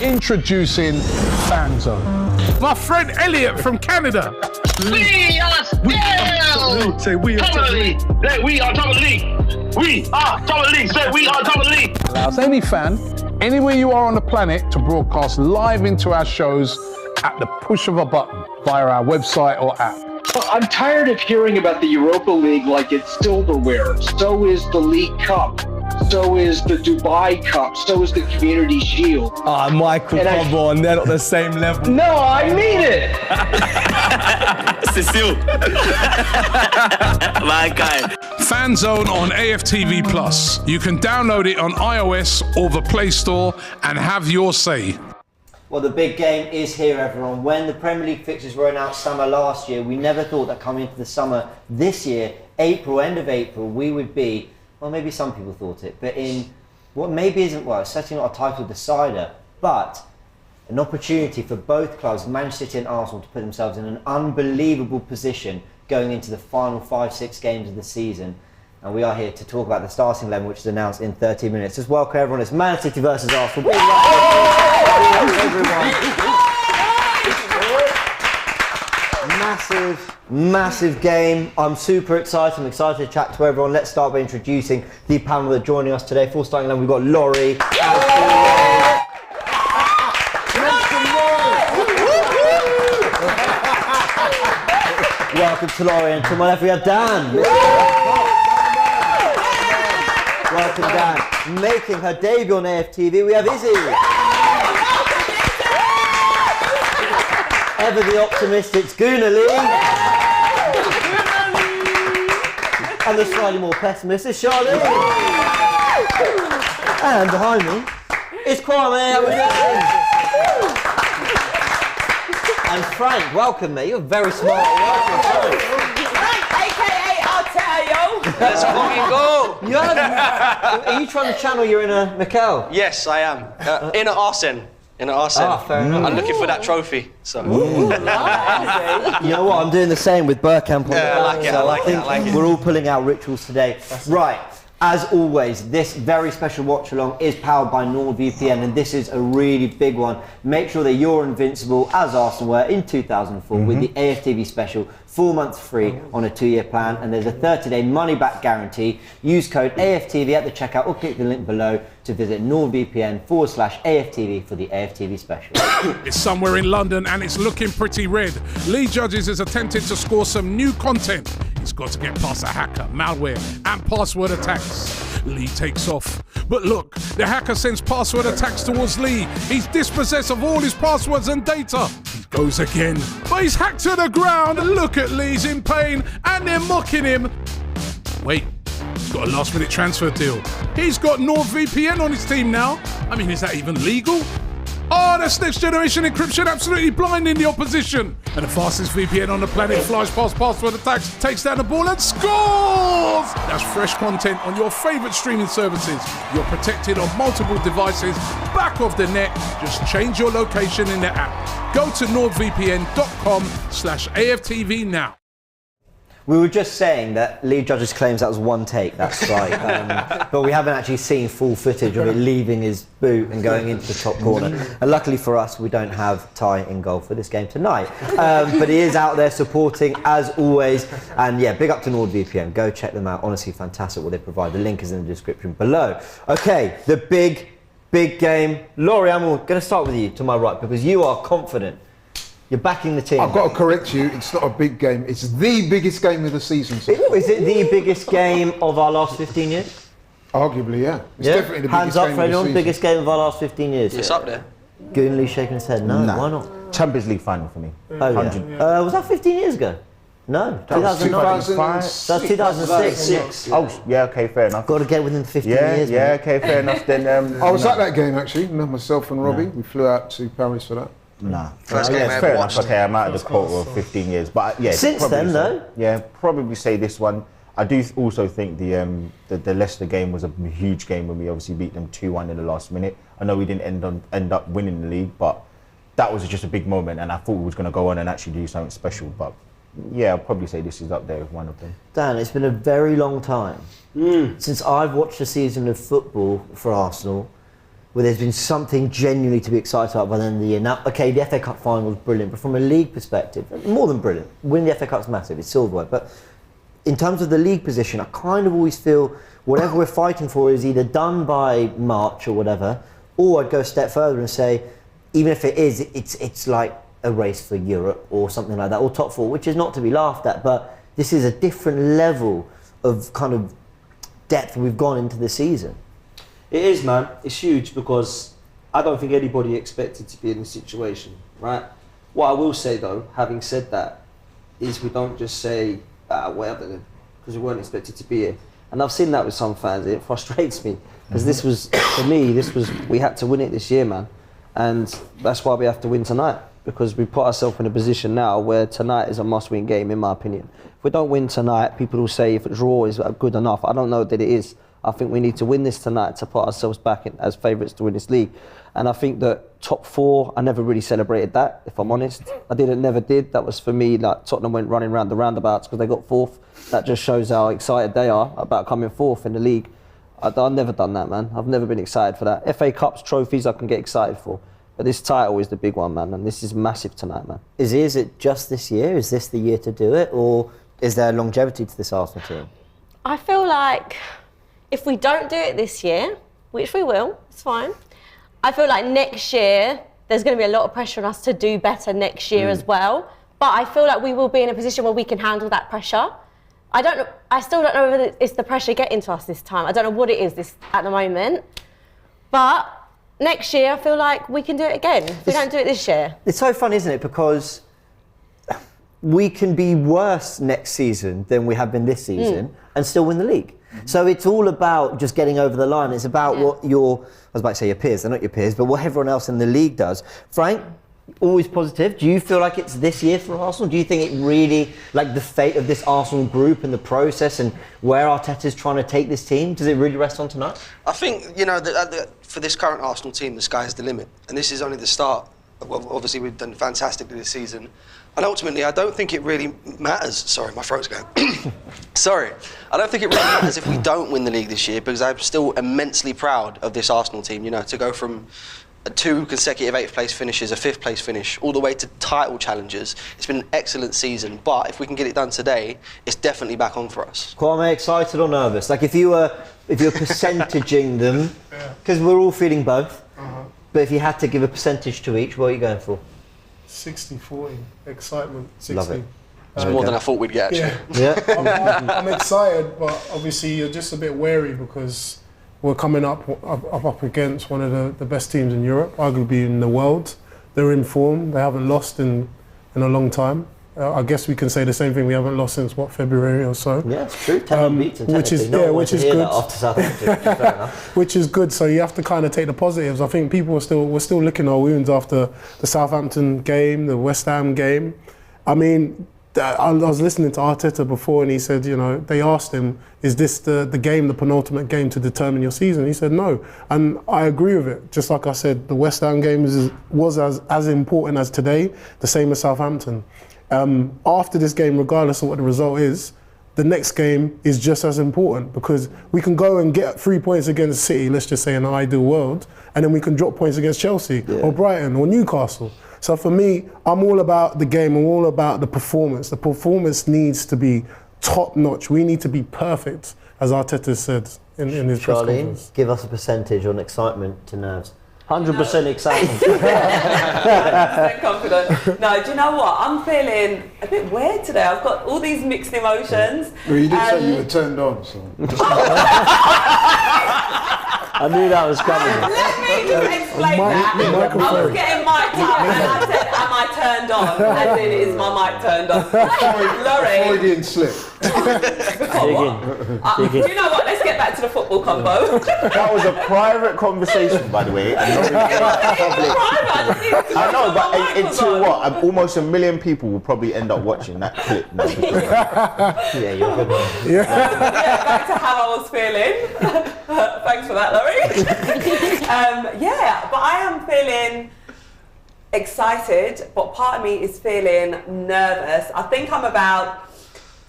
Introducing FANZONE. My friend Elliot from Canada. We are still Say we are top of the league. Say we are top of the league. We are top of the league. Say we are top of the league. Allows any fan, anywhere you are on the planet, to broadcast live into our shows at the push of a button via our website or app. I'm tired of hearing about the Europa League like it's silverware. So is the League Cup. So is the Dubai Cup. So is the Community Shield. Ah, Michael, come on, they're not the same level. No, I mean it. Cecile. My guy. FANZONE on AFTV Plus. You can download it on iOS or the Play Store and have your say. Well, the big game is here, everyone. When the Premier League fixtures were announced summer last year, we never thought that coming into the summer this year, April, end of April, we would be, well, maybe some people thought it, but in what maybe isn't, well, it's certainly not a title decider, but an opportunity for both clubs, Manchester City and Arsenal, to put themselves in an unbelievable position going into the final 5-6 games of the season. And we are here to talk about the starting 11, which is announced in 30 minutes. Just welcome everyone. It's Man City versus Arsenal. Big welcome everyone. Massive game. I'm super excited. I'm excited to chat to everyone. Let's start by introducing the panel that are joining us today. For starting 11, we've got Laurie. Welcome to Laurie, and to my left we have Dan. Welcome, Dan. Making her debut on AFTV, we have Izzy. Ever the optimistic Schooner Lee. And the slightly more pessimistic Charlotte. And behind me is Kwame. How are we doing? And Frank, welcome mate. You're very smart. Welcome, Frank, aka I'll tell you. Let's fucking go. Are you trying to channel your inner Mikel? Yes, I am. Inner Arsene. Ah, fair enough. I'm looking for that trophy. So. You know what? I'm doing the same with Bergkamp. Yeah, I like it. We're all pulling out rituals today. Right. As always, this very special watch-along is powered by NordVPN, and this is a really big one. Make sure that you're invincible, as Arsenal were in 2004, with the AFTV special, 4 months free on a 2-year plan, and there's a 30-day money-back guarantee. Use code AFTV at the checkout or click the link below to visit NordVPN/AFTV for the AFTV special. It's somewhere in London and it's looking pretty red. Lee Judges is attempting to score some new content. He's got to get past a hacker, malware, and password attacks. Lee takes off. But look, the hacker sends password attacks towards Lee. He's dispossessed of all his passwords and data. He goes again, but he's hacked to the ground. Look at Lee's in pain, and they're mocking him. Wait, he's got a last-minute transfer deal. He's got NordVPN on his team now. I mean, is that even legal? Oh, that's next generation encryption, absolutely blinding the opposition. And the fastest VPN on the planet flies past password attacks, takes down the ball and scores! That's fresh content on your favourite streaming services. You're protected on multiple devices, back of the net. Just change your location in the app. Go to nordvpn.com/AFTV now. We were just saying that Lee Judges claims that was one take, that strike, but we haven't actually seen full footage of it leaving his boot and going into the top corner. And luckily for us, we don't have Ty in goal for this game tonight. But he is out there supporting, as always. And yeah, big up to NordVPN. Go check them out. Honestly, fantastic what they provide. The link is in the description below. Okay, the big game. Laurie, I'm going to start with you to my right because you are confident. You're backing the team. I've got to correct you, it's not a big game, it's the biggest game of the season. So is it the biggest game of our last 15 years? Arguably, yeah. It's definitely the Hands biggest up game for of the anyone, season. biggest game of our last 15 years. It's up there. Goonlee shaking his head. No, why not? Champions League final for me. Oh, yeah. Was that 15 years ago? No, 2009. That's 2006. Oh, yeah, okay, fair enough. Got to get within 15 years. Yeah, man. okay, fair enough. Then I was at that game actually, myself and Robbie. We flew out to Paris for that. Nah. First game I ever fair watched. enough. Okay, I'm out of the court for 15 years, but yeah. Since probably then, say, though? Yeah, probably say this one. I do also think the Leicester game was a huge game when we obviously beat them 2-1 in the last minute. I know we didn't end up winning the league, but that was just a big moment, and I thought we was going to go on and actually do something special. But yeah, I'll probably say this is up there with one of them. Dan, it's been a very long time since I've watched a season of football for Arsenal where there's been something genuinely to be excited about by the end of the year. Now, okay, the FA Cup final was brilliant, but from a league perspective, more than brilliant. Winning the FA Cup's massive, it's silverware. But in terms of the league position, I kind of always feel whatever we're fighting for is either done by March or whatever, or I'd go a step further and say, even if it is, it's like a race for Europe or something like that, or top four, which is not to be laughed at, but this is a different level of kind of depth we've gone into the season. It is, man. It's huge because I don't think anybody expected to be in this situation, right? What I will say though, having said that, is we don't just say whatever then, because we weren't expected to be here. And I've seen that with some fans. It frustrates me because this was, for me, we had to win it this year, man. And that's why we have to win tonight, because we put ourselves in a position now where tonight is a must-win game, in my opinion. If we don't win tonight, people will say if a draw is good enough. I don't know that it is. I think we need to win this tonight to put ourselves back in as favourites to win this league. And I think that top four, I never really celebrated that, if I'm honest. Never did. That was for me, like Tottenham went running round the roundabouts because they got fourth. That just shows how excited they are about coming fourth in the league. I've never done that, man. I've never been excited for that. FA Cups, trophies, I can get excited for. But this title is the big one, man, and this is massive tonight, man. Is it just this year? Is this the year to do it? Or is there longevity to this Arsenal team? I feel like if we don't do it this year, which we will, it's fine, I feel like next year there's going to be a lot of pressure on us to do better next year as well. But I feel like we will be in a position where we can handle that pressure. I still don't know whether it's the pressure getting to us this time. I don't know what it is at the moment. But next year, I feel like we can do it again if we don't do it this year. It's so fun, isn't it? Because we can be worse next season than we have been this season and still win the league. So it's all about just getting over the line. It's about what I was about to say your peers, they're not your peers, but what everyone else in the league does. Frank, always positive. Do you feel like it's this year for Arsenal? Do you think it really, like the fate of this Arsenal group and the process and where Arteta's trying to take this team, does it really rest on tonight? I think, for this current Arsenal team, the sky's the limit. And this is only the start. Obviously, we've done fantastically this season. And ultimately, I don't think it really matters. Sorry, my throat's going. Sorry. I don't think it really matters if we don't win the league this year, because I'm still immensely proud of this Arsenal team, to go from 2 consecutive 8th place finishes, a 5th place finish, all the way to title challenges. It's been an excellent season, but if we can get it done today, it's definitely back on for us. Kwame, excited or nervous? Like if you were percentaging them, because we're all feeling both, but if you had to give a percentage to each, what are you going for? 60-40, excitement, 60. Love it. It's more than I thought we'd get, actually. Yeah. I'm excited, but obviously you're just a bit wary because we're coming up against one of the best teams in Europe, arguably in the world. They're in form. They haven't lost in a long time. I guess we can say the same thing. We haven't lost since February or so. Yeah, it's true. 10 unbeats, which is good. After Southampton, fair enough. Which is good. So you have to kind of take the positives. I think people we're still licking our wounds after the Southampton game, the West Ham game. I mean, I was listening to Arteta before, and he said, they asked him, is this the game, the penultimate game to determine your season? He said no, and I agree with it. Just like I said, the West Ham game was as important as today, the same as Southampton. After this game, regardless of what the result is, the next game is just as important, because we can go and get 3 points against City, let's just say in an ideal world, and then we can drop points against Chelsea or Brighton or Newcastle. So for me, I'm all about the game. I'm all about the performance. The performance needs to be top notch. We need to be perfect, as Arteta said in his press conference. Give us a percentage on excitement to nerves. 100% excitement. 100% confident. No, do you know what? I'm feeling a bit weird today. I've got all these mixed emotions. Well, you did say you were turned on, so. I knew that was coming. Let me just explain that. I was getting mic'd up and I said, am I turned on? As in, is my mic turned on? Laurie. Freudian slip. Do you know what? Let's get back to the football combo. That was a private conversation, by the way. I know, but into what? Almost 1 million people will probably end up watching that clip. Yeah, you're a good one. Back to how I was feeling. Thanks for that, Laurie. But I am feeling excited, but part of me is feeling nervous. I think I'm about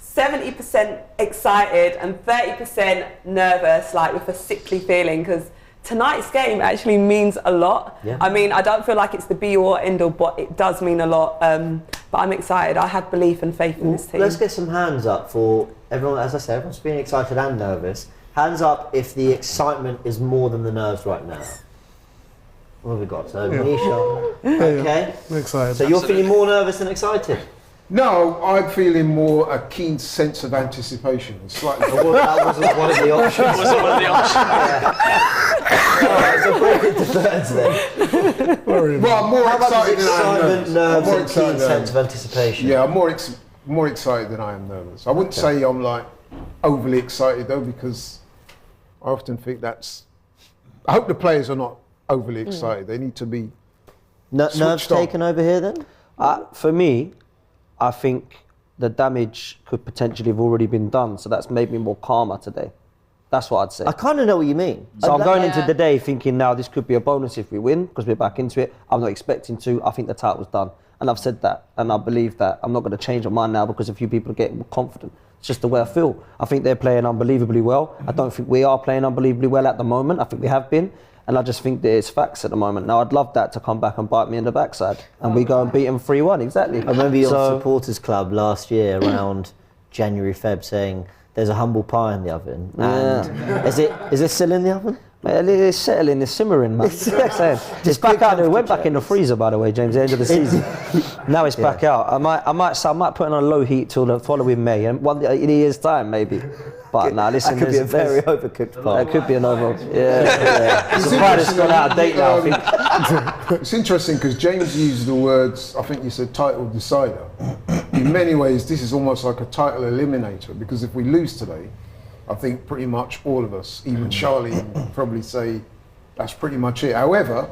70% excited and 30% nervous, like with a sickly feeling, because tonight's game actually means a lot. Yeah. I mean, I don't feel like it's the be or end all, but it does mean a lot. But I'm excited. I have belief and faith in this team. Let's get some hands up for everyone. As I said, everyone's feeling excited and nervous. Hands up if the excitement is more than the nerves right now. What have we got? So, Nisha. Okay. I'm excited. So you're feeling more nervous than excited? No, I'm feeling more a keen sense of anticipation. Slightly. Well, that wasn't one of the options. Wasn't one of the options. Alright, so break it to thirds then. Well, I'm more How about excited than I am excitement, nervous. nerves, I'm more and keen excited than- sense of anticipation? Yeah, I'm more excited than I am nervous. I wouldn't say I'm like overly excited though, because I often think that's. I hope the players are not overly excited. They need to be. Nerves switched on. taken over here then? For me, I think the damage could potentially have already been done, so that's made me more calmer today. That's what I'd say. I kind of know what you mean. So I'm going into Yeah. the day thinking now this could be a bonus if we win, because we're back into it. I'm not expecting to. I think the title's done. And I've said that, and I believe that. I'm not going to change my mind now because a few people are getting more confident. It's just the way I feel. I think they're playing unbelievably well. I don't think we are playing unbelievably well at the moment. I think we have been. And I just think that it's facts at the moment. Now, I'd love that to come back and bite me in the backside. And we go and beat them 3-1, exactly. I remember your supporters club last year around January, Feb saying there's a humble pie in the oven. And is it still in the oven? It's settling, it's simmering, man. It's back out. It went back in the freezer, by the way, James, at the end of the season. Now it's back out. I might put it on low heat till the following May, and in a year's time, maybe. But now, listen, that could be a very overcooked pie. That could be an over. Yeah. It's a pie that's gone out of date now, I think. It's interesting because James used the words. I think you said title decider. In many ways, this is almost like a title eliminator because if we lose today, I think pretty much all of us, even Charlie, would probably say that's pretty much it. However,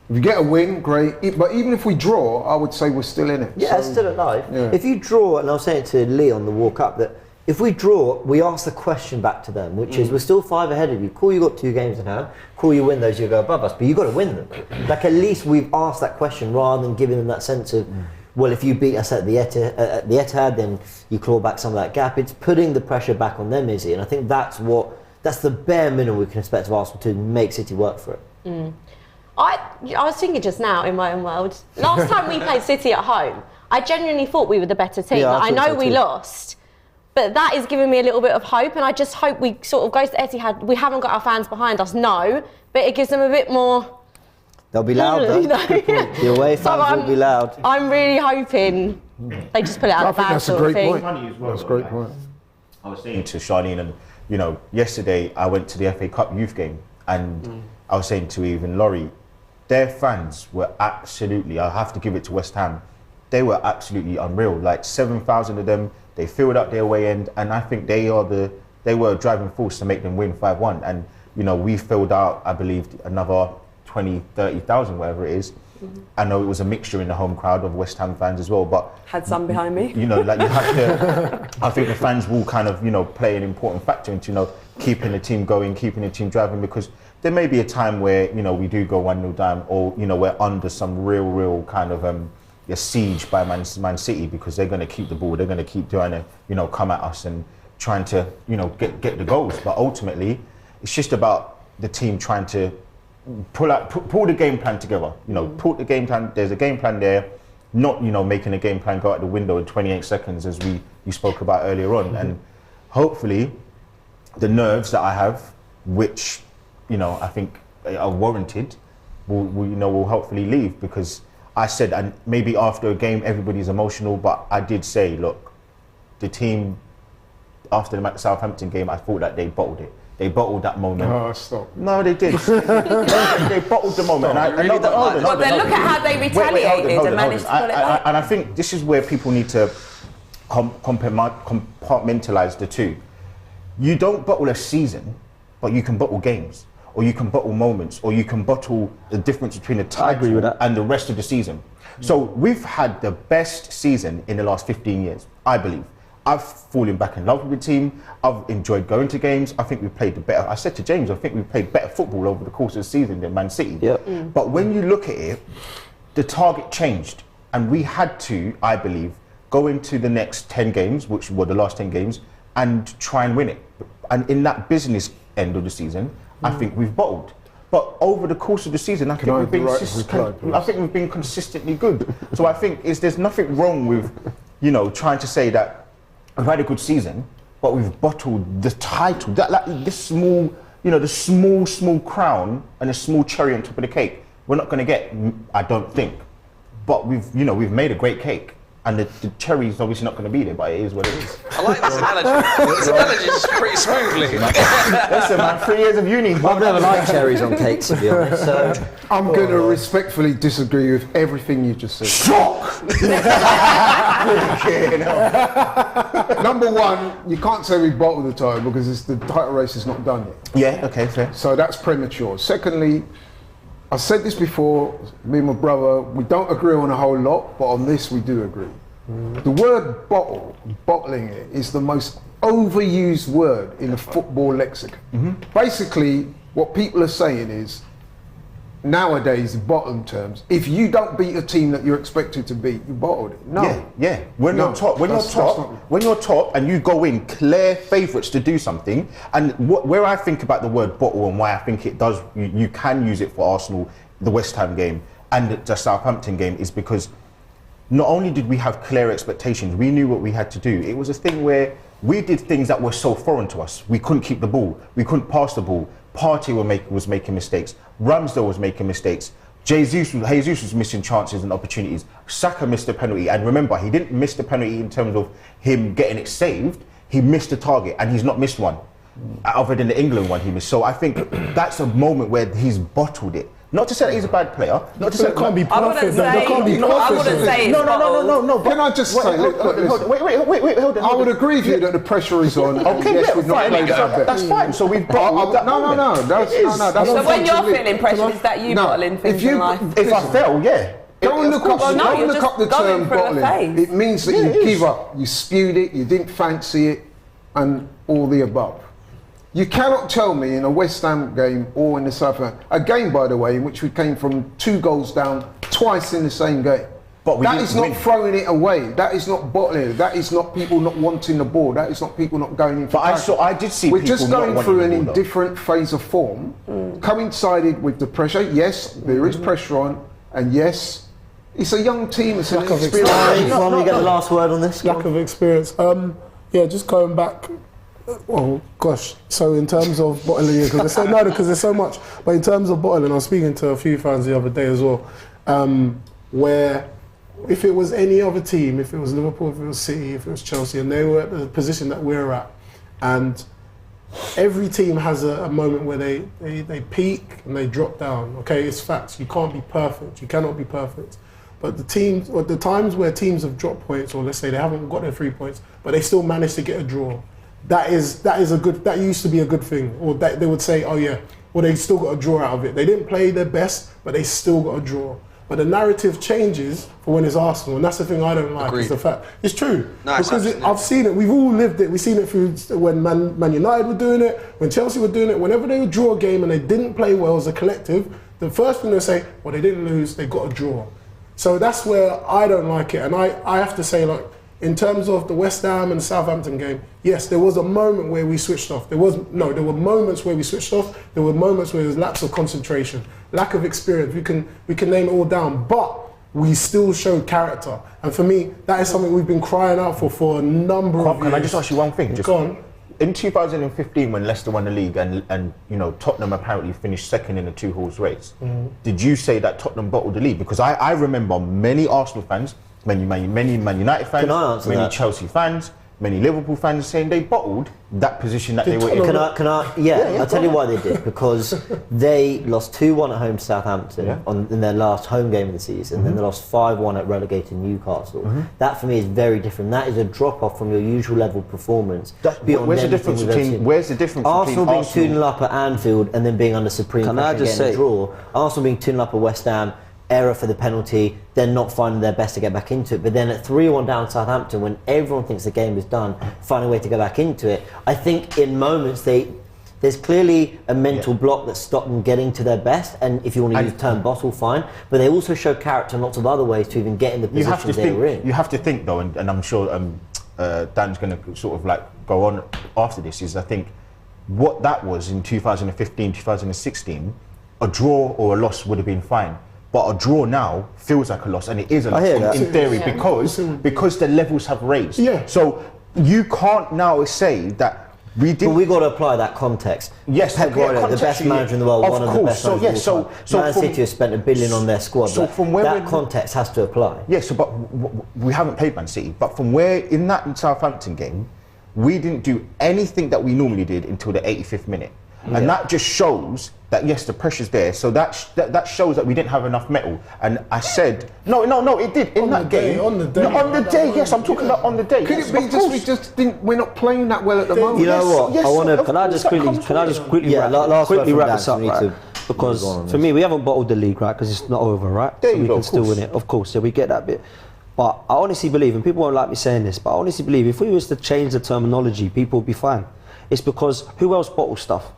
if you get a win, great. But even if we draw, I would say we're still in it. Yeah, it's still alive. Yeah. If you draw, and I was saying to Lee on the walk up that if we draw, we ask the question back to them, which is we're still 5 ahead of you. Cool, you got 2 games in hand. Cool, you win those, you go above us. But you got to win them. Like at least we've asked that question rather than giving them that sense of. Well, if you beat us at the Etihad, then you claw back some of that gap. It's putting the pressure back on them, Izzy, and I think that's the bare minimum we can expect of Arsenal to make City work for it. I was thinking just now in my own world. Last time we played City at home, I genuinely thought we were the better team. Yeah, I know so we lost, but that is giving me a little bit of hope, and I just hope we sort of go to the Etihad. We haven't got our fans behind us, no, but it gives them a bit more. They'll be loud though. The away fans will be loud. I'm really hoping they just pull it out of the bag. That's a great point. Well, That's a great point. I was saying to Charlene, and yesterday I went to the FA Cup youth game, and I was saying to even Laurie, their fans were absolutely. I have to give it to West Ham. They were absolutely unreal. Like 7,000 of them. They filled up their away end, and I think they were a driving force to make them win 5-1. And we filled out, I believe, another 20, 30,000, whatever it is. I know it was a mixture in the home crowd of West Ham fans as well, but Had some behind me. you have to. I think the fans will kind of play an important factor into keeping the team going, keeping the team driving, because there may be a time where we do go 1-0 down, or we're under some real kind of a siege by Man City, because they're going to keep the ball, they're going to keep trying to come at us and trying to get the goals. But ultimately, it's just about the team trying to pull the game plan together. Pull the game plan. There's a game plan there, not making a game plan go out the window in 28 seconds as you spoke about earlier on. And hopefully, the nerves that I have, which I think are warranted, will hopefully leave, because I said, and maybe after a game everybody's emotional, but I did say, look, the team after the Southampton game, I thought that they bottled it. They bottled that moment. Oh, stop. No, they did. They bottled the moment. But then look at how they retaliated and managed to pull it back. And I think this is where people need to compartmentalise the two. You don't bottle a season, but you can bottle games, or you can bottle moments, or you can bottle the difference between the title and the rest of the season. So we've had the best season in the last 15 years, I believe. I've fallen back in love with the team. I've enjoyed going to games. I think we played the better. I said to James, I think we played better football over the course of the season than Man City. Yep. But when you look at it, the target changed, and we had to, I believe, go into the next 10 games, which were the last 10 games, and try and win it. And in that business end of the season, I think we've bottled. But over the course of the season, I think I we've been have the right reply, please? I think we've been consistently good. So I think there's nothing wrong with, you know, trying to say that we've had a good season, but we've bottled the title. That like this small, you know, the small crown and a small cherry on top of the cake. We're not going to get, I don't think. But we've made a great cake. And the cherry is obviously not going to be there, but it is what it is. I like this analogy. This analogy is pretty smoothly. Listen, man, 3 years of uni. I've never liked cherries on cakes, to be honest. So I'm going to respectfully disagree with everything you just said. Shock! Number one, you can't say we bottled the title because the title race is not done yet. Yeah, okay, fair. So that's premature. Secondly, I said this before, me and my brother, we don't agree on a whole lot, but on this we do agree. The word bottling it, is the most overused word in the football lexicon. Basically, what people are saying is, nowadays, in bottling terms, if you don't beat a team that you're expected to beat, you bottled it. No. Yeah. When you're top and you go in clear favourites to do something, and where I think about the word bottle and why I think it does, you can use it for Arsenal, the West Ham game and the Southampton game, is because not only did we have clear expectations, we knew what we had to do. It was a thing where we did things that were so foreign to us. We couldn't keep the ball. We couldn't pass the ball. Partey was making mistakes. Ramsdale was making mistakes. Jesus was missing chances and opportunities. Saka missed a penalty. And remember, he didn't miss the penalty in terms of him getting it saved. He missed the target, and he's not missed one. Other than the England one he missed. So I think that's a moment where he's bottled it. Not to say that he's a bad player. Not to say it can't be I wouldn't perfect. say. I wouldn't say. No. Can I just say, Wait, hold on. I would agree with you that the pressure is on. Okay, yes, we've not fine. played our best. That's fine. So we've bottled that. No. That's So when you're feeling pressure, is that you bottling things in life? If I fail, yeah. Go and look up the term bottling. It means that you give up, you spewed it, you didn't fancy it, and all the above. You cannot tell me in a West Ham game or in the Southampton, a game, by the way, in which we came from 2 goals down twice in the same game. But that is not throwing it away. That is not bottling it. That is not people not wanting the ball. That is not people not going in for tackle. I did see We're people just not going wanting through the an ball, though. indifferent phase of form, coincided with the pressure. Yes, there is pressure on, and yes, it's a young team. It's an experience. Ron, you get the last word on this? Lack of experience. Yeah, just going back. Oh gosh. So in terms of bottling, because there's so much. But in terms of bottling, I was speaking to a few fans the other day as well, where if it was any other team, if it was Liverpool, if it was City, if it was Chelsea, and they were at the position that we're at, and every team has a moment where they peak and they drop down. Okay, it's facts. You can't be perfect. You cannot be perfect. But the times where teams have dropped points, or let's say they haven't got their 3 points, but they still managed to get a draw. That used to be a good thing. Or that they would say, oh yeah, well they still got a draw out of it. They didn't play their best, but they still got a draw. But the narrative changes for when it's Arsenal, and that's the thing I don't like. Is the fact it's true because I've seen it. We've all lived it. We've seen it through when Man United were doing it, when Chelsea were doing it. Whenever they would draw a game and they didn't play well as a collective, the first thing they say, well they didn't lose, they got a draw. So that's where I don't like it, and I have to say, like, in terms of the West Ham and Southampton game, yes, there was a moment where we switched off. There were moments where we switched off. There were moments where there was lapse of concentration, lack of experience. We can name it all down, but we still showed character. And for me, that is something we've been crying out for a number of years. Can I just ask you one thing? Go on. In 2015, when Leicester won the league and Tottenham apparently finished second in a 2-horse race, did you say that Tottenham bottled the league? Because I remember many Arsenal fans, many Man United fans, many Chelsea fans, many Liverpool fans saying they bottled that position that they were in. I'll tell you why they did. Because they lost 2-1 at home to Southampton in their last home game of the season, then they lost 5-1 at relegated Newcastle. That for me is very different. That is a drop off from your usual level of performance. Where's the difference between Arsenal being 2-0 up at Anfield and then being under supreme pressure and getting a draw? Arsenal being 2-0 up at West Ham, error for the penalty, then not finding their best to get back into it. But then at 3-1 down Southampton, when everyone thinks the game is done, finding a way to go back into it. I think in moments there's clearly a mental block that stopped them getting to their best, and if you want to use the term bottle, fine. But they also show character in lots of other ways to even get in the positions they were in. You have to think though, and I'm sure Dan's going to sort of like go on after this, is I think what that was in 2015, 2016, a draw or a loss would have been fine. But a draw now feels like a loss, and it is a loss in theory because the levels have raised. Yeah. So you can't now say that we did. But we got to apply that context. Yes, Pep Guardiola, the best manager in the world, one of the best managers of all time. Man City has spent $1 billion on their squad. So from where that context has to apply. Yes, but we haven't played Man City. But from where in that Southampton game, we didn't do anything that we normally did until the 85th minute. And that just shows that, yes, the pressure's there. So that shows that we didn't have enough mettle. And I said, no, it did. In that game. On the day. No, on the day, yes, I'm talking about on the day. Could it be just we just think we're not playing that well at the moment? You know what? Yes, I want to. Can I just quickly wrap this up, right? Because for me, we haven't bottled the league, right? Because it's not over, right? So we can still win it, of course. Yeah, we get that bit. But I honestly believe, and people won't like me saying this, but I honestly believe if we was to change the terminology, people would be fine. It's because who else bottles stuff?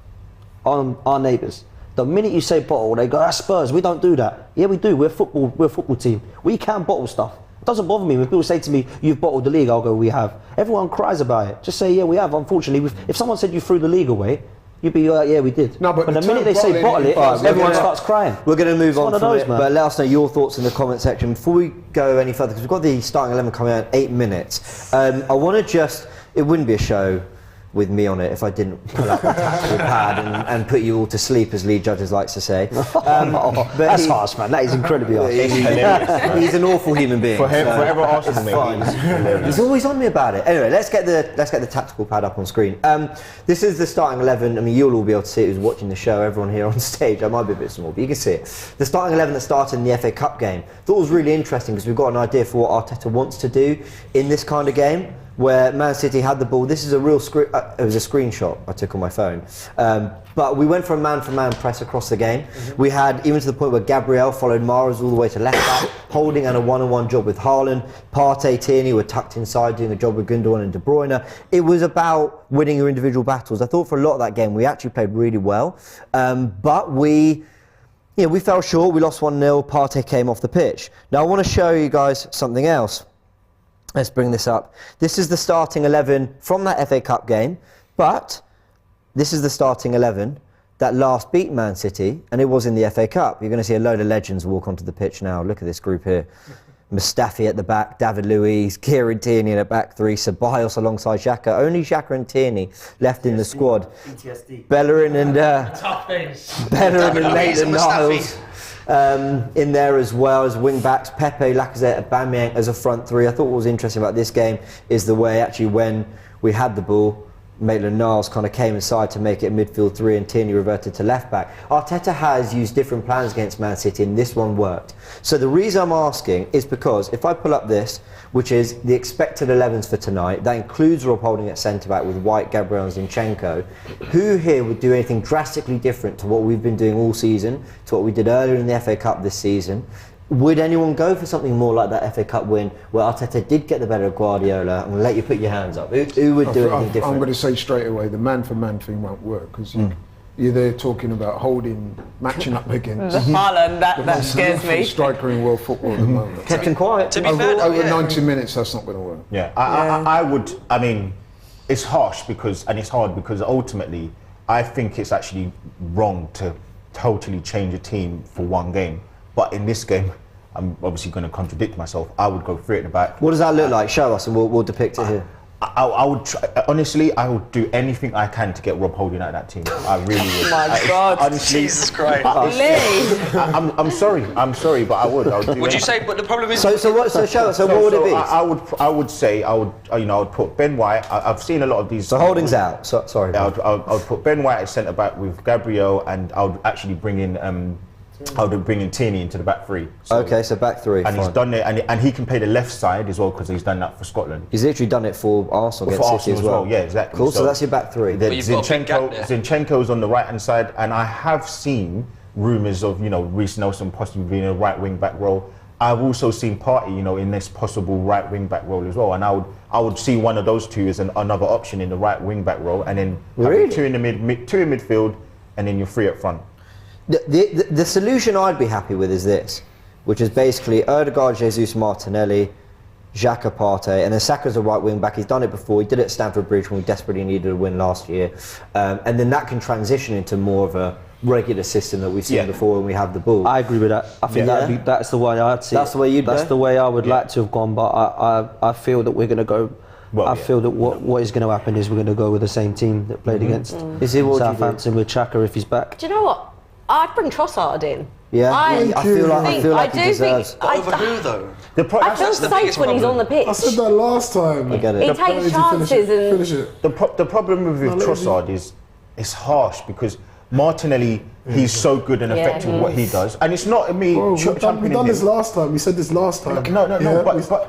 Our neighbours. The minute you say bottle, they go, that's Spurs, we don't do that. Yeah, we do, we're a football team. We can bottle stuff. It doesn't bother me when people say to me, you've bottled the league, I'll go, we have. Everyone cries about it. Just say, yeah, we have. Unfortunately, if someone said you threw the league away, you'd be like, yeah, we did. No, but the minute they say bottle it, everyone starts crying. We're going to move on from it, but let us know your thoughts in the comment section. Before we go any further, because we've got the starting 11 coming out in 8 minutes, I want to just, it wouldn't be a show with me on it if I didn't pull up a tactical pad and put you all to sleep, as Lee Judges likes to say. But that's harsh, man. That is incredibly harsh. He's an awful human being. Forever Arsenal, mate. He's always on me about it. Anyway, let's get the tactical pad up on screen. This is the starting 11. I mean, you'll all be able to see it who's watching the show. Everyone here on stage. I might be a bit small, but you can see it. The starting 11 that started in the FA Cup game. Thought it was really interesting because we've got an idea for what Arteta wants to do in this kind of game, where Man City had the ball. This is a real it was a screenshot I took on my phone. But we went for a man-for-man press across the game. We had, even to the point where Gabriel followed Mahrez all the way to left back, holding and a one-on-one job with Haaland. Partey, Tierney were tucked inside, doing a job with Gundogan and De Bruyne. It was about winning your individual battles. I thought for a lot of that game, we actually played really well. But we fell short. We lost 1-0. Partey came off the pitch. Now, I want to show you guys something else. Let's bring this up. This is the starting 11 from that FA Cup game, but this is the starting 11 that last beat Man City, and it was in the FA Cup. You're going to see a load of legends walk onto the pitch now. Look at this group here. Mustafi at the back, David Luiz, Kieran Tierney at back three, Ceballos alongside Xhaka. Only Xhaka and Tierney left in the squad. Bellerin and Maitland-Niles in there as well as wing backs. Pepe, Lacazette, Aubameyang as a front three. I thought what was interesting about this game is the way actually when we had the ball, Maitland-Niles kind of came inside to make it a midfield three and Tierney reverted to left back. Arteta has used different plans against Man City and this one worked. So the reason I'm asking is because if I pull up this, which is the expected 11s for tonight, that includes Rob Holding at centre-back with White, Gabriel and Zinchenko, who here would do anything drastically different to what we've been doing all season, to what we did earlier in the FA Cup this season? Would anyone go for something more like that FA Cup win where Arteta did get the better of Guardiola? I'm going to let you put your hands up. Who would do anything different? I'm going to say straight away, the man-for-man thing won't work because you're there talking about matching up against Haaland, that scares me. Striker in world football at the moment. Kept him quiet. To be fair, over 90 minutes, that's not going to work. Yeah, I mean, it's harsh and it's hard because ultimately, I think it's actually wrong to totally change a team for one game. But in this game, I'm obviously going to contradict myself. I would go 3 at the back. What does that look like? Show us and we'll depict it here. I would honestly, I would do anything I can to get Rob Holding out of that team. I really would. Oh my God. Honestly, Jesus Christ. I'm sorry, but I would. Would you say? But the problem is. So show us. So what would it be? I would put Ben White. I've seen a lot of these. So Holding's out. Sorry. I would put Ben White at centre back with Gabriel, and I would actually bring in. I would bring in Tierney into the back three. So back three. And he's done it, and he can play the left side as well because he's done that for Scotland. He's literally done it for Arsenal against City as well. Yeah, exactly. Cool. So that's your back three. Zinchenko's on the right hand side, and I have seen rumours of Reece Nelson possibly being a right wing back role. I've also seen Partey, in this possible right wing back role as well, and I would see one of those two as another option in the right wing back role, and then two in midfield, and then you're 3 up front. The solution I'd be happy with is this, which is basically Odegaard, Jesus, Martinelli, Xhaka, Partey, and then Saka's a right wing back. He's done it before. He did it at Stamford Bridge when we desperately needed a win last year, and then that can transition into more of a regular system that we've seen before when we have the ball. I agree with that. I think that's the way I'd see it. That's the way you'd That's go? the way I would like to have gone, but I feel that we're going to go. I feel that what is going to happen is we're going to go with the same team that played against Southampton with Chaka if he's back. Do you know what? I'd bring Trossard in. Yeah, I feel like he deserves. Over who though? I feel safe when he's on the pitch. I said that last time. I get it. He takes chances and Finish it. The problem with Trossard is it's harsh because Martinelli, he's so good and effective with what he does, and it's not me championing We've done him. this last time. We said this last time. No,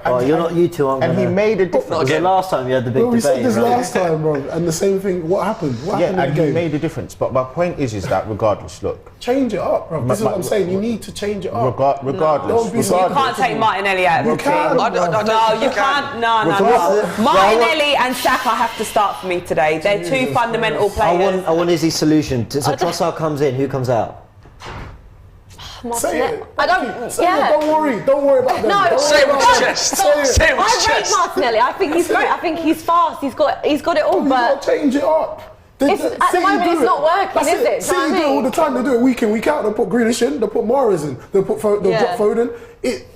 Oh, you're not you two, aren't and he made a difference. Was it last time you had the big Well, we debate? said this right? last time, bro, and the same thing. What happened? What happened in and the he game? made a difference. But my point is that regardless, look, Change it up, bro. This is what I'm saying. You need to change it up. regardless, Don't be You can't take Martinelli out of the team. can. No, you can't. No. Martinelli and Saka have to start for me today. They're two fundamental players. I want Izzy's solution. So Trossard comes in, who comes out? Say it. I don't. Say it. Don't worry about them. No, Don't Say it worry with about your them. chest. Say it. Say it with your I rate chest. Martinelli. I think he's great. I think he's fast. He's got it all. You But gotta change it up. At the moment, it's not working, is it? City Do you know what I do it all mean? the time. They do it week in, week out. They'll put Grealish in. They'll put Mahrez in. They'll drop Foden.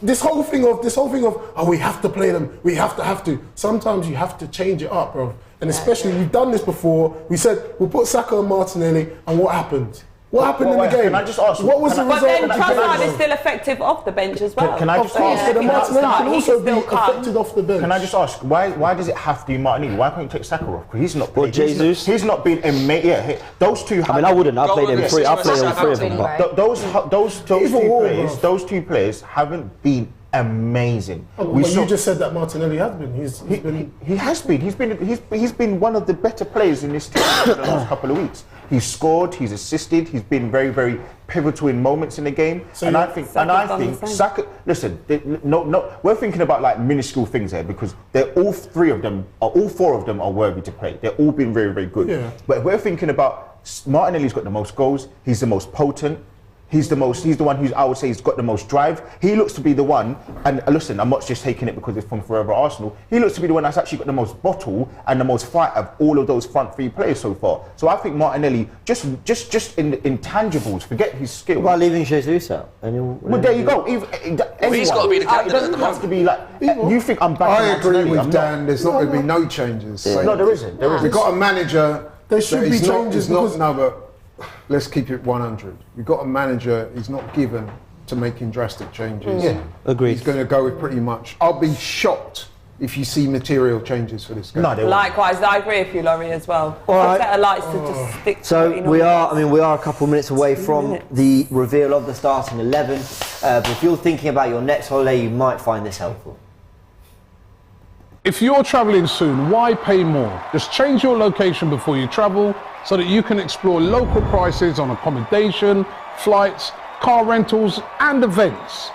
This whole thing of we have to play them. We have to. Sometimes you have to change it up, bro. And especially we've done this before. We said we'll put Saka and Martinelli, and what happened? What happened in the game? Can I just ask? What was the But result then of the Trossard game? is still effective off the bench as well. Can I just ask? But the Martinelli can also be still come. affected off the bench. Can I just ask why does it have to be Martinelli? Why can't you take Saka off? Because he's not. Or Jesus? He's not been amazing. Yeah, those two. I mean, I wouldn't. I played them three. I played all three of them. But Those two players haven't been amazing. You just said that Martinelli has been. He has been. He's been one of the better players in this team for the last couple of weeks. He's scored. He's assisted. He's been very, very pivotal in moments in the game. I think Saka. Listen, we're thinking about like minuscule things here because all four of them are worthy to play. They're all been very, very good. Yeah. But we're thinking about Martinelli's got the most goals. He's the most potent. He's the one who's, I would say, he's got the most drive. He looks to be the one, and listen, I'm not just taking it because it's from Forever Arsenal. He looks to be the one that's actually got the most bottle and the most fight of all of those front three players so far. So I think Martinelli, just in the intangibles, forget his skill. What about leaving Jesus out? Well, there you go. He's got to be the candidate. It doesn't have to be like, you think I'm backing I agree Martinelli. with I'm Dan. There's not going to be no changes. not. No, there isn't. We've got a manager. There should be changes because let's keep it 100. We've got a manager. He's not given to making drastic changes. Yeah, agreed. He's going to go with pretty much. I'll be shocked if you see material changes for this game. No, Likewise, I agree with you, Laurie, as well. Arteta likes to just stick to So what he we normally are a couple of minutes away from the reveal of the starting 11. But if you're thinking about your next holiday, you might find this helpful. If you're travelling soon, why pay more? Just change your location before you travel so that you can explore local prices on accommodation, flights, car rentals and events.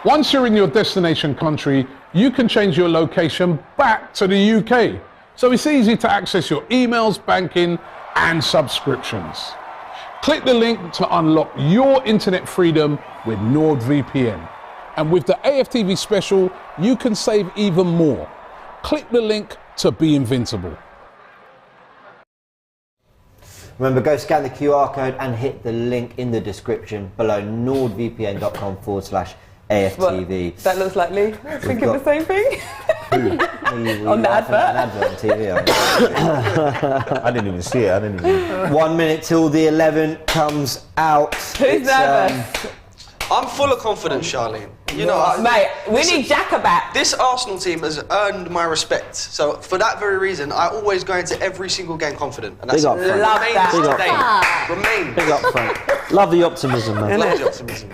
Once you're in your destination country, you can change your location back to the UK. So it's easy to access your emails, banking and subscriptions. Click the link to unlock your internet freedom with NordVPN. And with the AFTV special, you can save even more. Click the link to be invincible. Remember, go scan the QR code and hit the link in the description below nordvpn.com/AFTV. That looks like Lee. Thinking the same thing. On the advert? An advert on TV. I didn't even see it. 1 minute till the 11 comes out. Who's nervous? I'm full of confidence, Charlene. You know, mate, we need Xhaka back. This Arsenal team has earned my respect. So for that very reason, I always go into every single game confident. And that's Big up, Frank. Love that. Remain. Big up, Frank. Love the optimism, man. Love the optimism.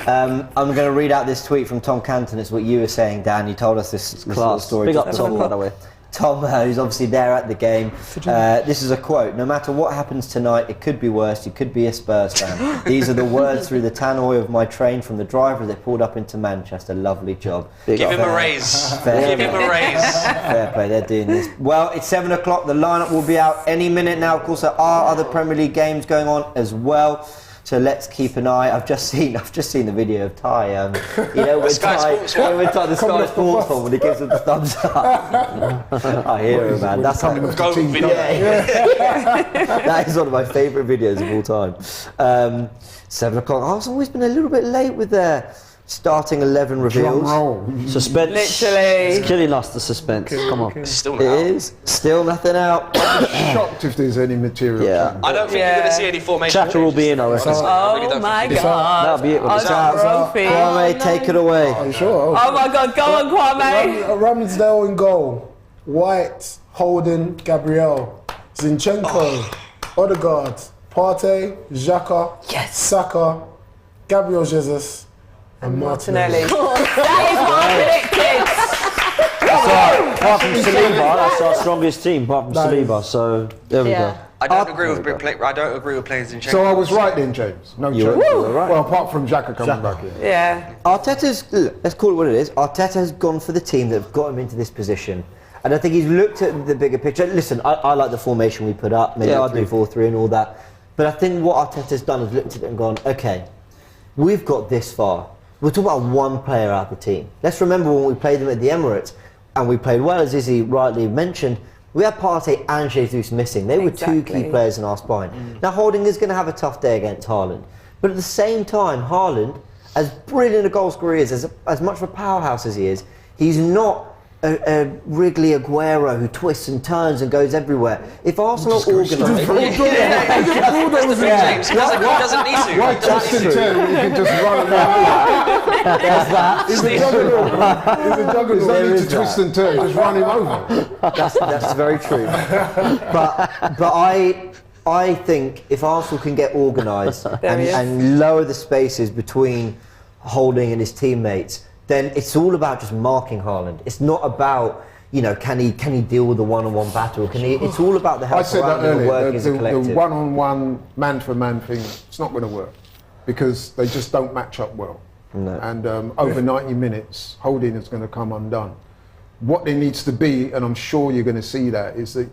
I'm going to read out this tweet from Tom Canton. It's what you were saying, Dan. You told us this little story. Big just up, Tom, before. by the way. Tom, who's obviously there at the game. This is a quote. No matter what happens tonight, it could be worse. You could be a Spurs fan. These are the words through the tannoy of my train from the driver as they pulled up into Manchester. Lovely job. Give him a raise. Give him a raise. Fair play, they're doing this. Well, it's 7 o'clock. The lineup will be out any minute now. Of course, there are other Premier League games going on as well. So let's keep an eye. I've just seen the video of Ty. You know, when Ty, the Sky Sports one, when he gives him the thumbs up. I hear him, man. That's how Go video. That is one of my favourite videos of all time. 7 o'clock. I've always been a little bit late with their starting 11 reveals. Suspense. Literally. It's killing us, the suspense. Come on. Still It not out. is. Still nothing out. I'm shocked if there's any material. Yeah. I don't think you're going to see any formation. Chapter will be in, I reckon. I really Oh don't my think you do. God. That'll be it. Oh, that trophy. Kwame, take it away. I'm sure. Oh my God, go on, Kwame. Ramsdale in goal. White, Holden, Gabriel, Zinchenko, Odegaard, Partey, Xhaka, Saka, Gabriel Jesus, and Martinelli. That is what I predicted. Apart from Saliba, that's our strongest team. Apart from Saliba, so there we go. I don't agree with playing Zinchenko. So I was right then, James. No change. Well, apart from Xhaka coming back in. Yeah. Arteta's, let's call it what it is, Arteta has gone for the team that have got him into this position. And I think he's looked at the bigger picture. Listen, I like the formation we put up, maybe 3-4-3 and all that. But I think what Arteta's done is looked at it and gone, okay, we've got this far. We're talking about one player out of the team. Let's remember when we played them at the Emirates, and we played well, as Izzy rightly mentioned, we had Partey and Jesus missing. They were two key players in our spine. Now, Holding is going to have a tough day against Haaland. But at the same time, Haaland, as brilliant a goal scorer he is, as much of a powerhouse as he is, he's not a Wrigley Aguero who twists and turns and goes everywhere. If Arsenal are organised... James, he doesn't need to. Why twist and turn when you can just run around? There's that. He's a juggernaut. He's a juggernaut. There's no need to twist and turn. Just run him over. That's very true. But I think if Arsenal can get organised and lower the spaces between Holding and his teammates, then it's all about just marking Haaland. It's not about, you know, can he deal with the one-on-one battle? It's all about the help I said that around him and work earlier. as a The collective. one-on-one, man-for-man thing, it's not going to work because they just don't match up well. No. And over 90 minutes, Holding is going to come undone. What there needs to be, and I'm sure you're going to see that, is that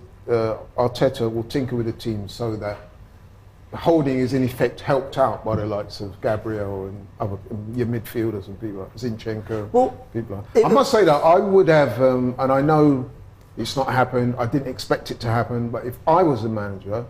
Arteta will tinker with the team so that Holding is in effect helped out by the likes of Gabriel and other your midfielders and people like Zinchenko. People like. I must say that I would have, and I know it's not happened. I didn't expect it to happen, but if I was a manager,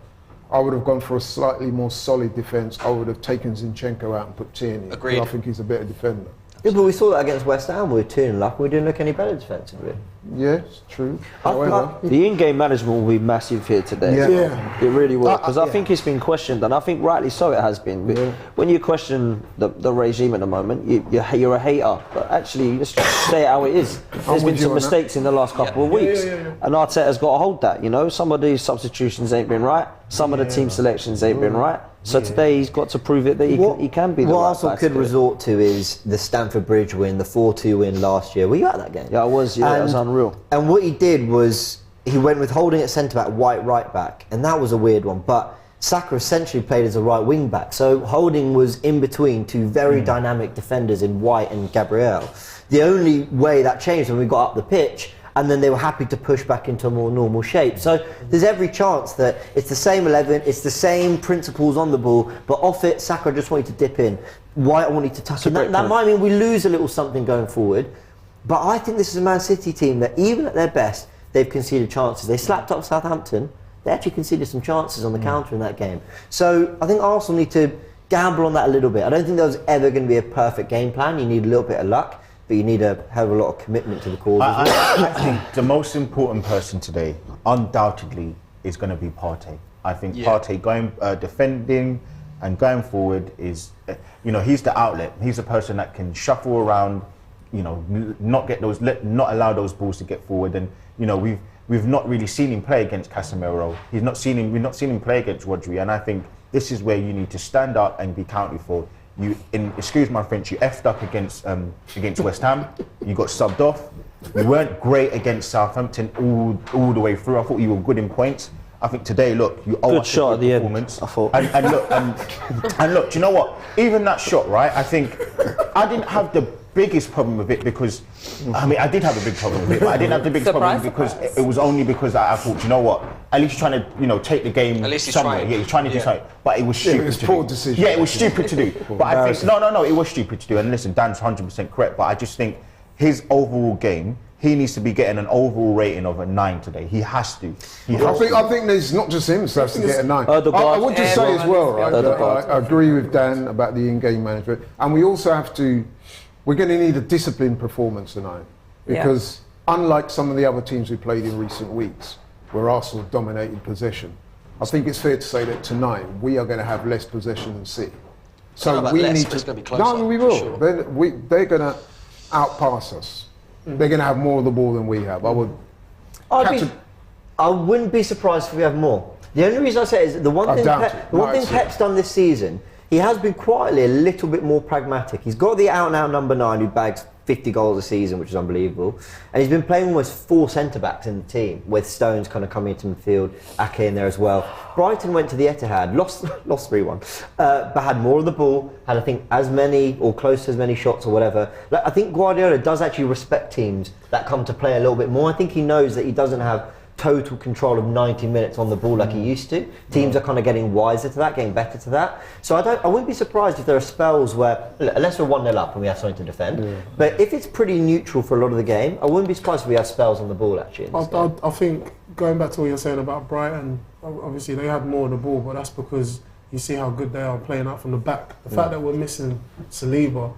I would have gone for a slightly more solid defence. I would have taken Zinchenko out and put Tierney. Agreed. I think he's a better defender. Yeah, but we saw that against West Ham. We were 2-0 up. We didn't look any better defensively. Yes, true. However, The in-game management will be massive here today. Yeah. It really will, because I think it's been questioned, and I think rightly so it has been. When you question the regime at the moment, you're a hater, but actually, let's just say it how it is. There's been some mistakes in the last couple of weeks, and Arteta's got to hold that. You know, some of these substitutions ain't been right, some of the team selections ain't been right. So today he's got to prove it that he can be the What right Arsenal guy could to do it. resort to is the Stamford Bridge win, the 4-2 win last year. Were you at that game? Yeah, I was. Yeah, that was unreal. And what he did was he went with Holding at centre back, White right back, and that was a weird one. But Saka essentially played as a right wing back, so Holding was in between two very dynamic defenders in White and Gabriel. The only way that changed when we got up the pitch, and then they were happy to push back into a more normal shape. So there's every chance that it's the same 11, it's the same principles on the ball, but off it, Saka just wanted to dip in. White wanted to tuck in. That might mean we lose a little something going forward, but I think this is a Man City team that even at their best, they've conceded chances. They slapped up Southampton, they actually conceded some chances on the counter in that game. So I think Arsenal need to gamble on that a little bit. I don't think there's ever going to be a perfect game plan. You need a little bit of luck, but you need to have a lot of commitment to the cause as well. I think the most important person today, undoubtedly, is going to be Partey. I think Partey going defending and going forward is, he's the outlet. He's the person that can shuffle around, not allow those balls to get forward. And we've not really seen him play against Casemiro. We've not seen him play against Rodri. And I think this is where you need to stand up and be counted for. Excuse my French, you effed up against West Ham. You got subbed off. You weren't great against Southampton all the way through. I thought you were good in points. I think today, look, you owe us a good performance. I thought. And look, do you know what? Even that shot, right? I think I didn't have the biggest problem with it because, I mean, I did have a big problem with it, but I didn't have the biggest problem because it was only because I thought, you know what, at least he's trying to, take the game somewhere. Yeah, he's trying to do something. But it was stupid. It was poor decision. Yeah, it was stupid to do. But I think, no, it was stupid to do. And listen, Dan's 100% correct, but I just think his overall game, he needs to be getting an overall rating of a 9 today. He has to. I think there's not just him that has to get a 9. I would just say as well, right? I agree with Dan about the in-game management, and we also have to. We're going to need a disciplined performance tonight because unlike some of the other teams we played in recent weeks, where Arsenal dominated possession, I think it's fair to say that tonight we are going to have less possession than City. So we need to. It's going to be closer. No, we will. Sure. They're going to outpass us. They're going to have more of the ball than we have. I wouldn't be surprised if we have more. The only reason I say is the one thing Pep's done this season, he has been quietly a little bit more pragmatic. He's got the out-and-out number 9 who bags 50 goals a season, which is unbelievable. And he's been playing almost 4 centre-backs in the team, with Stones kind of coming into midfield, Ake in there as well. Brighton went to the Etihad, lost 3-1, but had more of the ball, had I think as many or close to as many shots or whatever. Like, I think Guardiola does actually respect teams that come to play a little bit more. I think he knows that he doesn't have total control of 90 minutes on the ball like he used to. Teams are kind of getting wiser to that, getting better to that. So I wouldn't be surprised if there are spells where, unless we're 1-0 up and we have something to defend, but if it's pretty neutral for a lot of the game, I wouldn't be surprised if we have spells on the ball actually. I think, going back to what you're saying about Brighton, obviously they had more of the ball, but that's because you see how good they are playing out from the back. The fact that we're missing Saliba,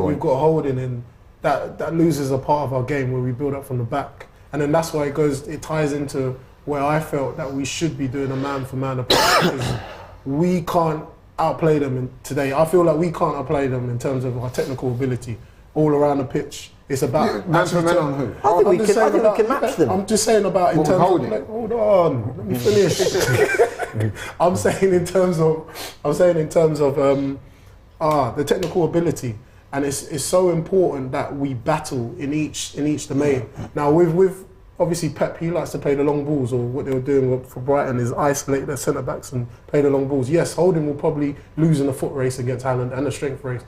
we've got Holding in, that loses a part of our game where we build up from the back. And then that's why it ties into where I felt that we should be doing a man-for-man approach because we can't outplay them today. I feel like we can't outplay them in terms of our technical ability all around the pitch. It's about man-for-man on who? I think we can match them. I'm just saying about in terms of hold on, let me finish. I'm saying in terms of the technical ability. And it's so important that we battle in each domain. Now with obviously Pep, he likes to play the long balls, or what they were doing for Brighton is isolate their centre backs and play the long balls. Yes, Holding will probably lose in a foot race against Haaland and a strength race,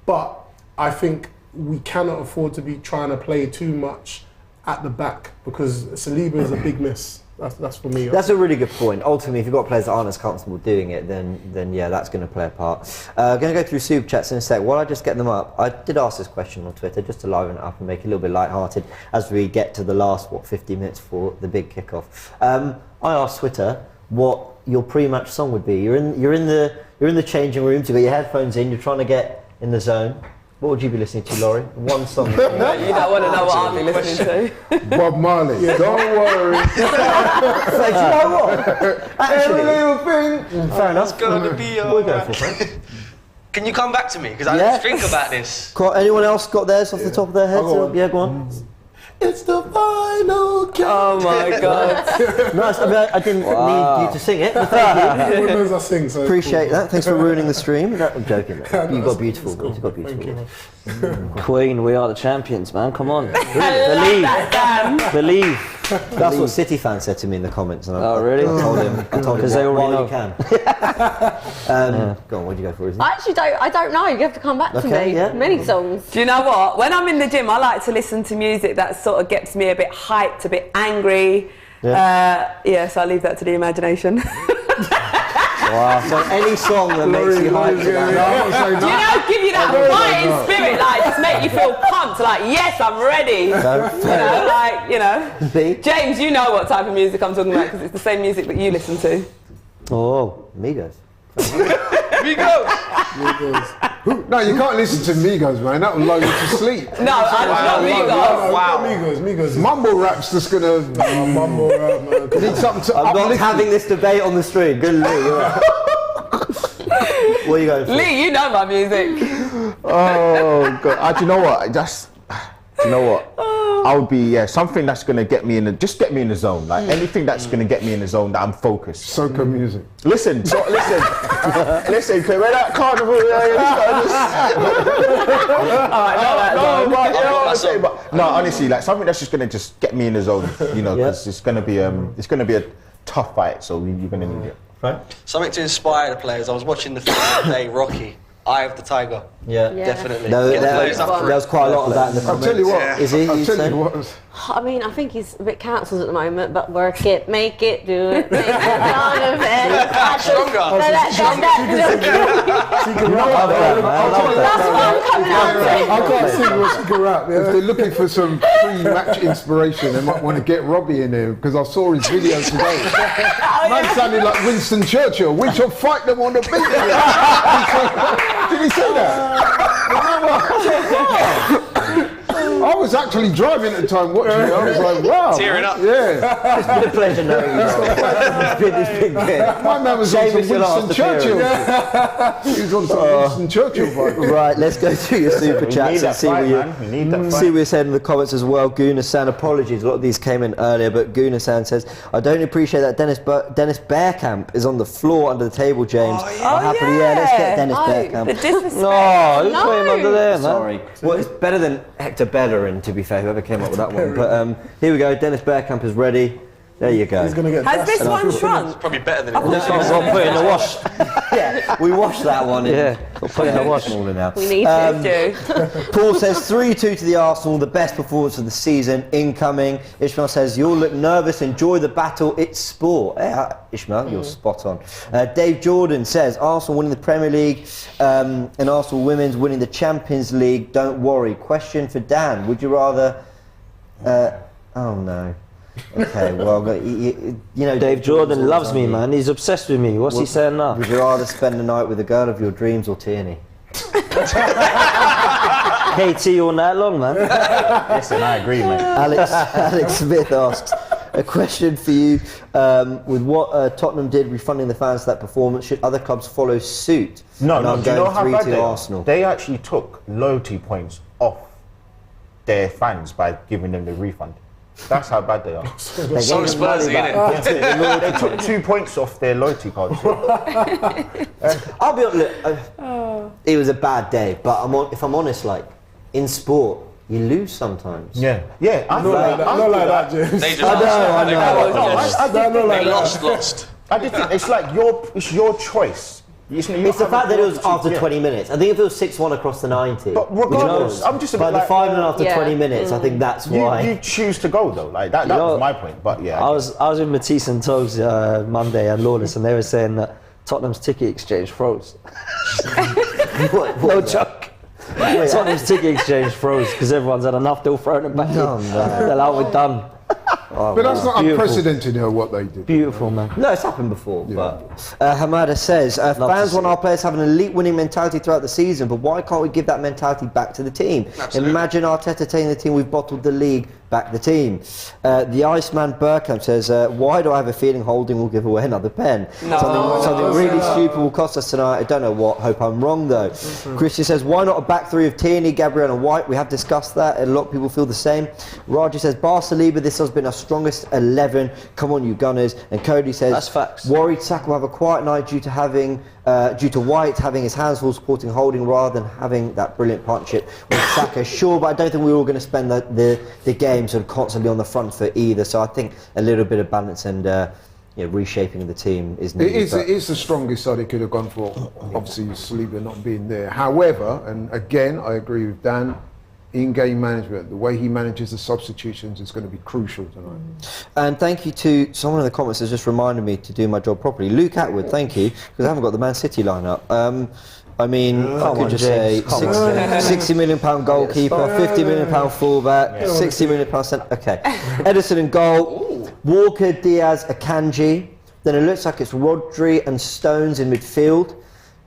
but I think we cannot afford to be trying to play too much at the back because Saliba is a big miss. That's for me. That's a really good point. Ultimately, if you've got players that aren't as comfortable doing it, then yeah, that's going to play a part. Going to go through super chats in a sec. While I just get them up, I did ask this question on Twitter just to liven it up and make it a little bit light-hearted as we get to the last 50 minutes for the big kickoff. I asked Twitter what your pre-match song would be. You're in the changing rooms. You've got your headphones in. You're trying to get in the zone. What would you be listening to, Laurie? One song. You don't want to know what I'll be listening to. Bob Marley. Don't worry. So, do you know what? Actually, every little thing. Fair enough. It's gonna be We'll go for it. Can you come back to me? Because I didn't think about this. Anyone else got theirs off the top of their heads? Yeah, go on. It's the final countdown. Oh my God. Nice. I mean, I didn't need you to sing it, but thank you. Everyone knows I sing, so Appreciate that. Thanks for ruining the stream. I'm joking. You've got beautiful voice. You've got beautiful voice. Queen, we are the champions, man. Come on. Believe. That's what City fans said to me in the comments. And really? I told him because they already know. You can. Go on. What do you go for? Izzy? I don't know. You have to come back to me. Yeah. Many songs. Do you know what? When I'm in the gym, I like to listen to music that sort of gets me a bit hyped, a bit angry. Yeah. So I leave that to the imagination. Wow. So any song that makes you hyped. Give you that fighting spirit, like just make you feel pumped, like yes, I'm ready. James, you know what type of music I'm talking about because it's the same music that you listen to. Oh, Migos. Migos. No, you can't listen to Migos, man. That will lull you to sleep. No, not Migos. Wow. Migos. Mumble rap's just gonna mumble rap, man. Need something to I'm not uplift having this debate on the stream. Good Lee. What are you going for? Lee, you know my music. Oh God! Do you know what? Do you know what? I would be something that's gonna get me in the zone. Like anything that's gonna get me in the zone that I'm focused. Soca music. Listen. Cause we're that carnival. No, honestly, like something that's just gonna get me in the zone. Because it's gonna be a tough fight. So you're gonna need it. Right. Something to inspire the players. I was watching the film the other day, Rocky, Eye of the Tiger. Yeah, definitely. There was quite a lot of that in the comments. I'll tell you what. Izzy, I'll tell you what. I mean, I think he's a bit cancelled at the moment, but work it, make it, do it, make it, none of it. Stronger. She can rap. That's what I'm coming out with. I can't see what she can rap. If they're looking for some pre-match inspiration, they might want to get Robbie in there because I saw his video today. Man sounded like Winston Churchill. We shall fight them on the beat. Did he say that? I was actually driving at the time watching it. I was like, wow. Tearing up. Yeah. It's been a pleasure knowing you. It's been good. My man was on some Winston Churchill. He was on some Winston Churchill vibe. Right, let's go through your super chats and see what you said in the comments as well. Gunasan, apologies, a lot of these came in earlier, but Gunasan says, I don't appreciate that Dennis Bergkamp is on the let's get Dennis Bergkamp. The disrespect. No, who's putting him under there, man? Sorry. Well, it's better than Hector Bellerin, to be fair, whoever came up with that one. But here we go, Dennis Bergkamp is ready. There you go. He's going to get Has this one shrunk? Probably better than it I'll was. put it in the wash. Yeah, we washed that one. Yeah, we'll put it in the wash. Now. We need to do. Paul says 3-2 to the Arsenal, the best performance of the season incoming. Ishmael says, you all look nervous, enjoy the battle, it's sport. Ishmael, you're spot on. Dave Jordan says, Arsenal winning the Premier League and Arsenal women's winning the Champions League, don't worry. Question for Dan, would you rather... oh no. Okay, well, you know... Dave Jordan loves me, man. He's obsessed with me. What's he saying now? Would you rather spend the night with the girl of your dreams or Tierney? KT all night long, man. Listen, I agree, mate. Alex Smith asks, a question for you. With what Tottenham did refunding the fans that performance, should other clubs follow suit? No, do you know how bad they are? Arsenal. They actually took loyalty points off their fans by giving them the refund. That's how bad they are. So Spursy, innit? They took 2 points off their loyalty cards. I'll be honest, it was a bad day, but if I'm honest, like, in sport, you lose sometimes. Yeah. Not like that, James. They just lost. They lost. I did think it's like it's your choice. It's the fact that it was after 20 minutes. I think if it was 6-1 across the 90. But regardless, I'm just a bit like... But the 5-0 after 20 minutes, I think that's why... You choose to go, though. Like, that was my point, but yeah. I was with Matisse and Toes Monday and Lawless, and they were saying that Tottenham's ticket exchange froze. No joke. Tottenham's ticket exchange froze because everyone's had enough, they'll throw it back in. They're like, we're done. Oh, but that's not unprecedented, what they did. Beautiful, man. No, it's happened before. Yeah. But Hamada says, fans want our players having an elite winning mentality throughout the season, but why can't we give that mentality back to the team? Absolutely. Imagine Arteta telling the team we've bottled the league, back the team. The Iceman Burkham says, why do I have a feeling Holding will give away another pen? Something really stupid will cost us tonight. I don't know what. Hope I'm wrong, though. Christian says, why not a back three of Tierney, Gabriel and White? We have discussed that. A lot of people feel the same. Roger says, Barcelona, this has been our strongest 11. Come on, you Gunners. And Cody says, that's facts. Worried Saka will have a quiet night due to White having his hands full supporting Holding rather than having that brilliant partnership with Saka. Sure, but I don't think we're all going to spend the game sort of constantly on the front foot either. So I think a little bit of balance and reshaping the team is needed. It is the strongest side it could have gone for. Obviously, Saliba not being there. However, and again, I agree with Dan. In-game management, the way he manages the substitutions is going to be crucial tonight. And thank you to someone in the comments has just reminded me to do my job properly. Luke Atwood, thank you, because I haven't got the Man City lineup. I mean, I could just say £60 million goalkeeper, £50 million fullback, £60 million centre. Okay, Edison in goal, Walker, Diaz, Akanji. Then it looks like it's Rodri and Stones in midfield.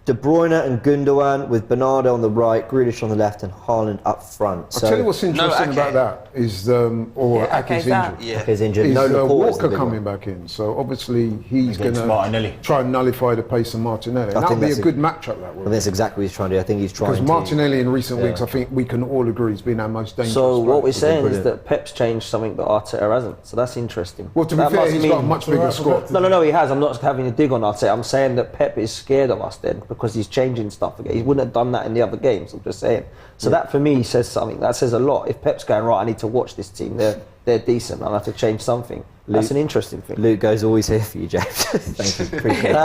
De Bruyne and Gundogan with Bernardo on the right, Grealish on the left, and Haaland up front. I'll tell you what's interesting about that is, Ake's injured. Ake's injured. Is Walker coming back in? So obviously he's going to try and nullify the pace of Martinelli. And that'll be a good matchup. That will. That's exactly what he's trying to do. I think he's trying because Martinelli in recent weeks, I think we can all agree, has been our most dangerous. So what we're saying is that Pep's changed something that Arteta hasn't. So that's interesting. Well, to be fair, he's got a much bigger squad. No, he has. I'm not having a dig on Arteta. I'm saying that Pep is scared of us then because he's changing stuff again. He wouldn't have done that in the other games. I'm just saying. So that for me says something. That says a lot. If Pep's going right, I need to watch this team. They're decent. I'll have to change something. That's an interesting thing. Luke goes always here for you, James. Thank you. Appreciate it.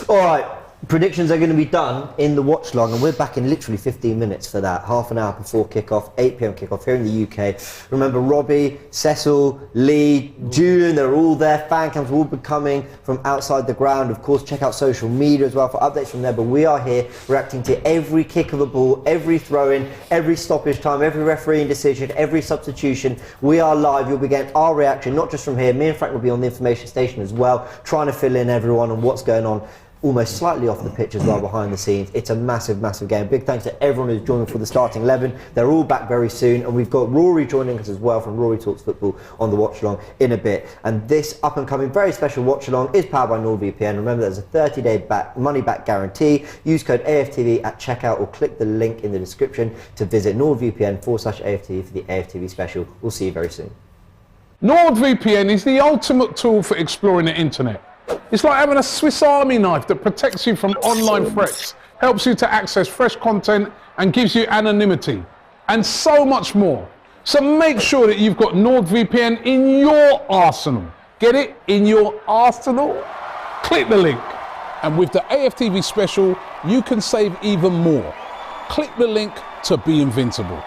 All right. Predictions are going to be done in the watch log, and we're back in literally 15 minutes for that. Half an hour before kickoff, 8 p.m. kickoff here in the UK. Remember, Robbie, Cecil, Lee, Julian, they're all there. Fan cams will be coming from outside the ground. Of course, check out social media as well for updates from there. But we are here reacting to every kick of a ball, every throw-in, every stoppage time, every refereeing decision, every substitution. We are live. You'll be getting our reaction, not just from here. Me and Frank will be on the information station as well, trying to fill in everyone on what's going on. Almost slightly off the pitch as well, behind the scenes. It's a massive, massive game. Big thanks to everyone who's joining for the starting 11. They're all back very soon, and we've got Rory joining us as well from Rory Talks Football on the watch along in a bit. And this up and coming very special watch along is powered by NordVPN. Remember, there's a 30-day money back guarantee. Use code AFTV at checkout or click the link in the description to visit NordVPN/AFTV for the AFTV special. We'll see you very soon. NordVPN is the ultimate tool for exploring the internet. It's like having a Swiss Army knife that protects you from online threats, helps you to access fresh content and gives you anonymity, and so much more. So make sure that you've got NordVPN in your arsenal. Get it? In your arsenal? Click the link. And with the AFTV special, you can save even more. Click the link to be invincible.